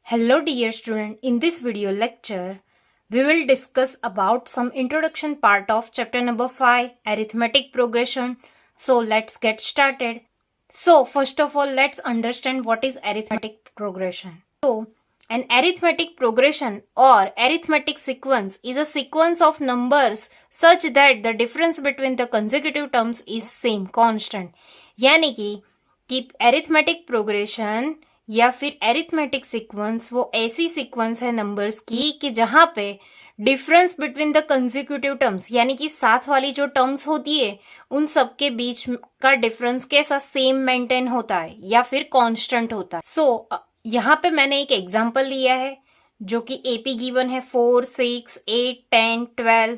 Hello dear student, in this video lecture, we will discuss about some introduction part of chapter number 5, arithmetic progression. So let's get started. So first of all, let's understand what is arithmetic progression. So an arithmetic progression or arithmetic sequence is a sequence of numbers such that the difference between the consecutive terms is same, constant. यानी कि arithmetic progression या फिर arithmetic sequence वो ऐसी sequence है numbers की कि जहां पे difference between the consecutive terms यानी कि साथ वाली जो टर्म्स होती है उन सब के बीच का डिफरेंस कैसा सेम मेंटेन होता है या फिर कांस्टेंट होता है। सो यहाँ पे मैंने एक एग्जांपल लिया है जो कि एपी गिवन है 4, 6, 8, 10, 12।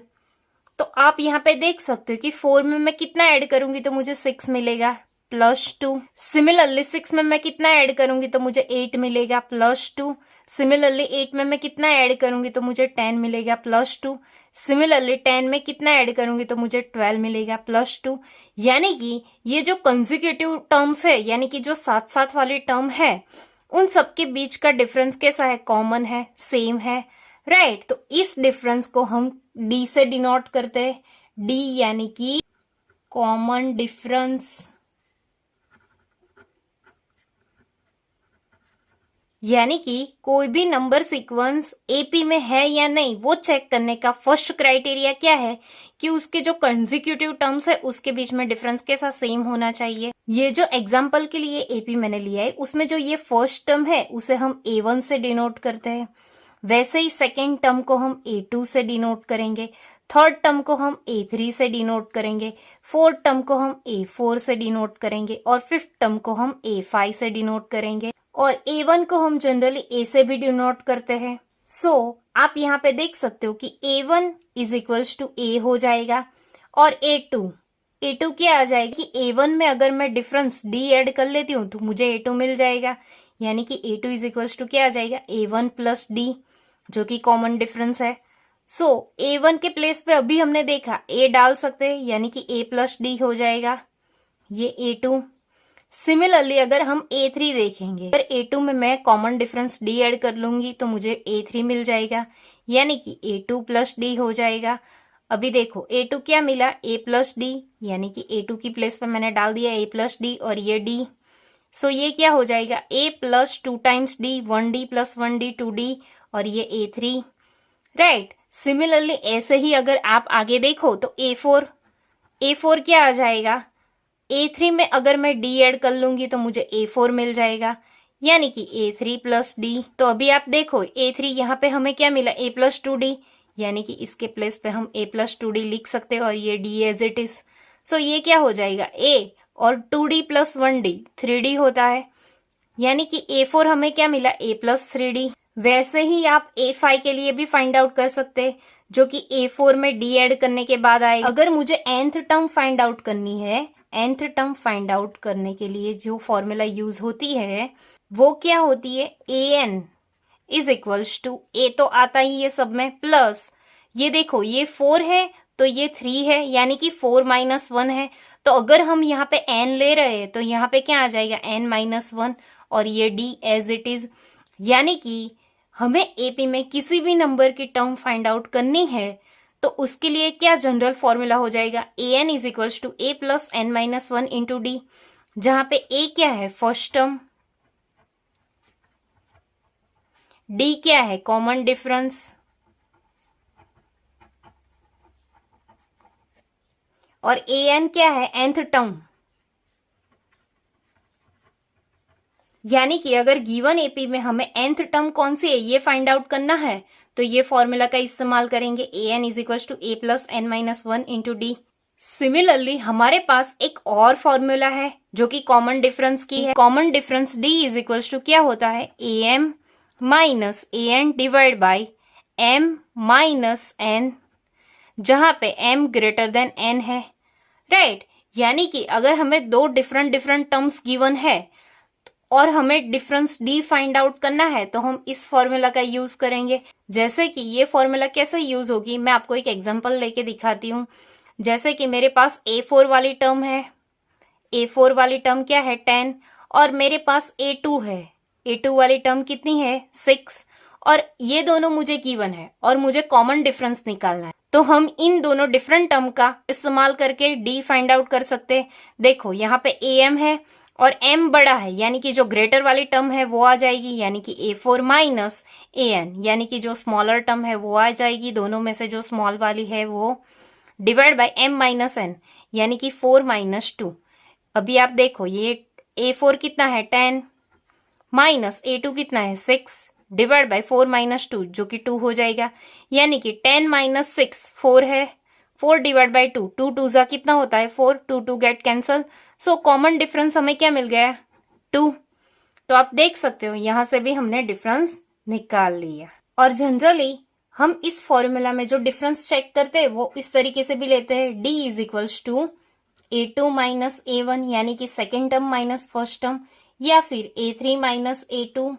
तो आप यहाँ पे देख सकते हो कि 4 में मैं कितना ऐड करूंगी तो मुझे 6 मिलेगा +2। सिमिलरली 6 में मैं कितना ऐड करूंगी तो मुझे 8 मिलेगा +2। सिमिलरली 8 में मैं कितना ऐड करूंगी तो मुझे 10 मिलेगा +2। सिमिलरली 10 में कितना ऐड करूंगी तो मुझे 12 मिलेगा +2। यानी कि ये जो कंसेक्यूटिव टर्म्स है यानी कि जो साथ साथ वाली टर्म है उन सबके बीच का डिफरेंस कैसा है, कॉमन है, सेम है, राइट। तो इस डिफरेंस को हम डी से डिनोट करते हैं। डी यानी कि कॉमन डिफरेंस, यानी कि कोई भी नंबर सीक्वेंस एपी में है या नहीं वो चेक करने का फर्स्ट क्राइटेरिया क्या है कि उसके जो कंसेक्यूटिव टर्म्स है उसके बीच में डिफरेंस कैसा सेम होना चाहिए। ये जो एग्जांपल के लिए एपी मैंने लिया है उसमें जो ये फर्स्ट टर्म है उसे हम A1 से डिनोट करते हैं, वैसे ही सेकेंड टर्म को हम A2 से डिनोट करेंगे, थर्ड टर्म को हम A3 से डिनोट करेंगे, फोर्थ टर्म को हम A4 से डिनोट करेंगे और फिफ्थ टर्म को हम A5 से डिनोट करेंगे और A1 को हम जनरली A से भी डिनोट करते हैं। सो आप यहाँ पे देख सकते हो कि A1 is equals to A हो जाएगा और A2 क्या आ जाएगा कि A1 में अगर मैं डिफरेंस D ऐड कर लेती हूँ तो मुझे A2 मिल जाएगा, यानी कि A2 इज इक्वल्स टू क्या आ जाएगा A1 प्लस D जो कि कॉमन डिफरेंस है। सो A1 के प्लेस पे अभी हमने देखा A डाल सकते हैं यानी कि A प्लस D हो जाएगा ये A2। सिमिलरली अगर हम A3 देखेंगे, अगर A2 में मैं कॉमन डिफरेंस D ऐड कर लूंगी तो मुझे A3 मिल जाएगा यानी कि A2 प्लस D हो जाएगा। अभी देखो A2 क्या मिला, A प्लस D, यानी कि A2 की प्लेस पे मैंने डाल दिया A प्लस D और ये D। सो ये क्या हो जाएगा A plus 2 times D, 1D plus 1D 2D और ये A3, राइट। सिमिलरली ऐसे ही अगर आप आगे देखो तो A4 क्या आ जाएगा, A3 में अगर मैं D ऐड कर लूंगी तो मुझे A4 मिल जाएगा यानी कि A3 प्लस D। तो अभी आप देखो A3 यहाँ पे हमें क्या मिला A प्लस 2D, यानी कि इसके प्लेस पे हम A प्लस 2D लिख सकते हैं और ये D एज इट इज। सो ये क्या हो जाएगा A और 2D प्लस 1D 3D होता है, यानी कि A4 हमें क्या मिला A प्लस 3D। वैसे ही आप A5 के लिए भी फाइंड आउट कर सकते हैं जो कि A4 में D ऐड करने के बाद आएगा। अगर मुझे nth टर्म फाइंड आउट करनी है, nth टर्म फाइंड आउट करने के लिए जो फॉर्मूला यूज होती है वो क्या होती है, an is equals to A तो आता ही है सब में, प्लस ये देखो ये 4 है तो ये 3 है यानी कि 4 माइनस 1 है। तो अगर हम यहाँ पे n ले रहे हैं तो यहाँ पे क्या आ जाएगा n माइनस 1 और ये D एज इट इज। यानी कि हमें एपी में किसी भी नंबर की टर्म फाइंड आउट करनी है तो उसके लिए क्या जनरल फॉर्मूला हो जाएगा, an is equals to A plus n minus 1 into D, जहां पे A क्या है फर्स्ट टर्म, D क्या है कॉमन डिफरेंस और an क्या है nth टर्म। यानी कि अगर गिवन एपी में हमें nth टर्म कौन सी है ये फाइंड आउट करना है तो ये फॉर्मूला का इस्तेमाल करेंगे an is equal to A plus n minus 1 into D। Similarly हमारे पास एक और फॉर्मूला है जो कि कॉमन डिफरेंस की है। Common difference D is equal to क्या होता है am minus an divide by m minus n, जहां पे m ग्रेटर देन n है, राइट। यानी कि अगर हमें दो डिफरेंट टर्म्स गिवन है और हमें डिफरेंस D फाइंड आउट करना है तो हम इस फॉर्मूला का यूज करेंगे। जैसे कि ये फॉर्मूला कैसे यूज होगी मैं आपको एक एग्जांपल लेके दिखाती हूँ। जैसे कि मेरे पास A4 वाली टर्म है, A4 वाली टर्म क्या है 10 और मेरे पास A2 है A2 वाली टर्म कितनी है 6, और ये दोनों मुझे गिवन है और मुझे कॉमन डिफरेंस निकालना है। तो हम इन दोनों डिफरेंट टर्म का इस्तेमाल करके डी फाइंड आउट कर सकते हैं। देखो यहाँ पे am है और m बड़ा है, यानी कि जो ग्रेटर वाली टर्म है वो आ जाएगी, यानी कि A4 माइनस an, यानी कि जो स्मॉलर टर्म है वो आ जाएगी, दोनों में से जो स्मॉल वाली है वो, divide by m minus n, यानी कि 4 माइनस 2। अभी आप देखो ये A4 कितना है 10 माइनस A2 कितना है 6, डिवाइड बाय 4 माइनस 2 जो कि 2 हो जाएगा, यानी कि 10 माइनस 6 4 है, 4 डिवाइड बाय 2, 2 2 जा कितना होता है 4, 2 2 get cancel. So common difference हमें क्या मिल गया 2। तो आप देख सकते हो यहां से भी हमने डिफरेंस निकाल लिया। और जनरली हम इस फॉर्मूला में जो डिफरेंस चेक करते हैं वो इस तरीके से भी लेते हैं, D is equals to A2 minus A1, यानी कि second term minus first term, या फिर A3 माइनस A2,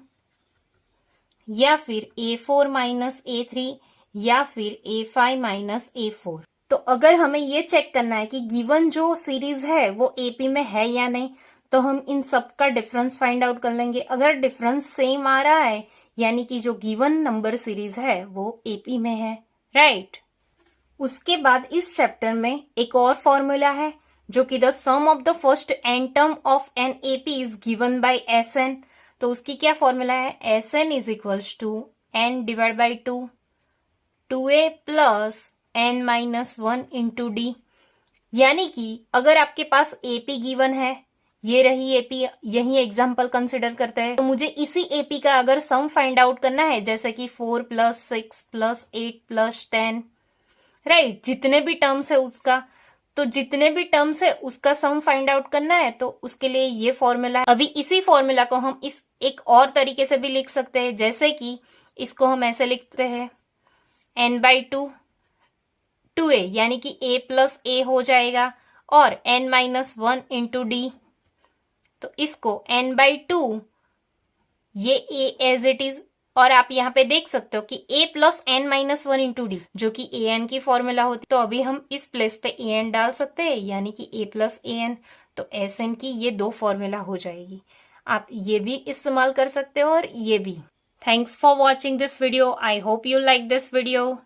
या फिर A4 माइनस A3, या फिर A5 माइनस A4। तो अगर हमें ये चेक करना है कि गिवन जो सीरीज है वो AP में है या नहीं, तो हम इन सब का डिफरेंस फाइंड आउट कर लेंगे। अगर डिफरेंस सेम आ रहा है, यानी कि जो गिवन नंबर सीरीज है वो AP में है, राइट। उसके बाद इस चैप्टर में एक और फॉर्मूला है जो कि the sum of the first n term of an AP is given by Sn। तो उसकी क्या फॉर्मूला है, Sn is equals to n divide by 2, 2a plus n minus 1 into D. यानी कि अगर आपके पास AP गिवन है, ये रही AP, यही एग्जाम्पल कंसिडर करते हैं, तो मुझे इसी AP का अगर सम फाइंड आउट करना है, जैसे कि 4 प्लस 6 प्लस 8 प्लस 10, राइट, जितने भी टर्म्स है उसका, तो जितने भी टर्म्स है उसका सम फाइंड आउट करना है, तो उसके लिए ये फॉर्मूला है। अभी इसी फॉर्मूला को हम इस एक और तरीके से भी लिख सकते हैं, जैसे कि इसको हम ऐसे लिखते हैं n बाई 2 2a, यानी कि a प्लस a हो जाएगा, और n माइनस 1 इंटू डी। तो इसको n बाई 2, ये a एज इट इज, और आप यहाँ पे देख सकते हो कि a plus n minus 1 into D, जो कि an की फॉर्मूला होती है। तो अभी हम इस प्लेस पे an डाल सकते हैं, यानी कि a प्लस an, तो Sn की ये दो फॉर्मूला हो जाएगी। आप ये भी इस्तेमाल कर सकते हो और ये भी। Thanks for watching this video. I hope you like this video.